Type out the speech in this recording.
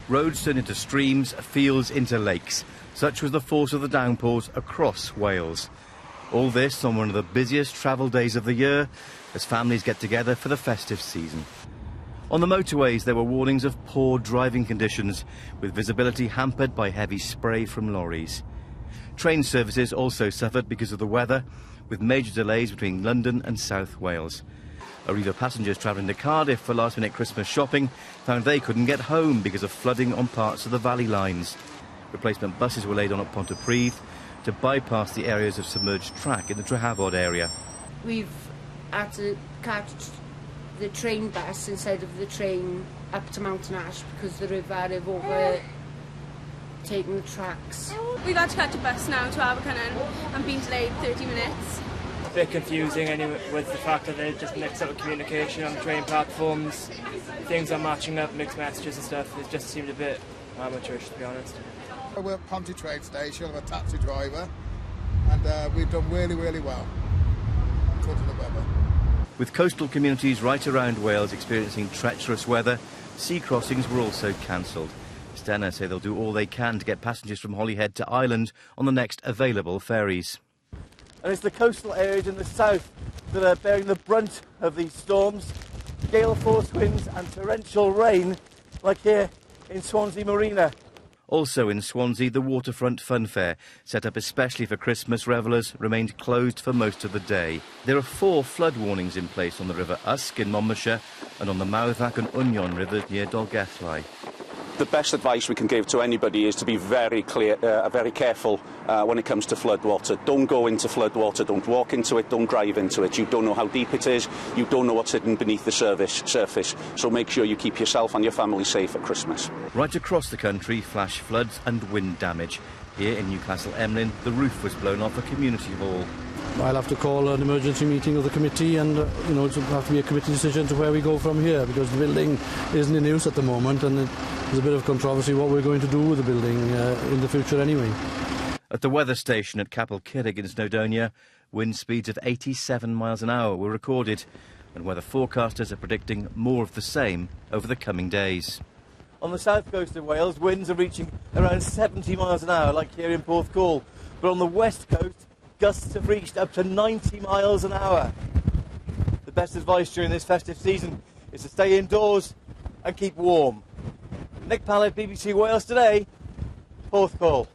Roads turned into streams, fields into lakes. Such was the force of the downpours across Wales. All this on one of the busiest travel days of the year as families get together for the festive season. On the motorways there were warnings of poor driving conditions, with visibility hampered by heavy spray from lorries. Train services also suffered because of the weather, with major delays between London and South Wales. Arriva passengers travelling to Cardiff for last-minute Christmas shopping found they couldn't get home because of flooding on parts of the valley lines. Replacement buses were laid on at Pontypridd to bypass the areas of submerged track in the Trehafod area. We've had to catch the train bus instead of the train up to Mountain Ash because the river have overtaken the tracks. We've had to catch a bus now to Abercynon and been delayed 30 minutes. A bit confusing anyway, with the fact that they just mix up with communication on the train platforms. Things are matching up, mixed messages and stuff. It just seemed a bit amateurish, to be honest. We're at Pontypridd station, I'm a taxi driver, and we've done really, really well because of the weather. With coastal communities right around Wales experiencing treacherous weather, sea crossings were also cancelled. Stena say they'll do all they can to get passengers from Holyhead to Ireland on the next available ferries. And it's the coastal areas in the south that are bearing the brunt of these storms. Gale-force winds and torrential rain, like here in Swansea Marina. Also in Swansea, the Waterfront Fun Fair, set up especially for Christmas revellers, remained closed for most of the day. There are 4 flood warnings in place on the River Usk in Monmouthshire and on the Mawddach and Union rivers near Dolgellau. The best advice we can give to anybody is to be very careful when it comes to floodwater. Don't go into floodwater, don't walk into it, don't drive into it. You don't know how deep it is, you don't know what's hidden beneath the surface. So make sure you keep yourself and your family safe at Christmas. Right across the country, flash floods and wind damage. Here in Newcastle Emlyn, the roof was blown off a community hall. I'll have to call an emergency meeting of the committee and, it'll have to be a committee decision to where we go from here, because the building isn't in use at the moment and there's a bit of controversy what we're going to do with the building in the future anyway. At the weather station at Capel Curig in Snowdonia, wind speeds of 87 miles an hour were recorded, and weather forecasters are predicting more of the same over the coming days. On the south coast of Wales, winds are reaching around 70 miles an hour, like here in Porthcawl, but on the west coast, gusts have reached up to 90 miles an hour. The best advice during this festive season is to stay indoors and keep warm. Nick Pallett, BBC Wales Today, Porthcawl.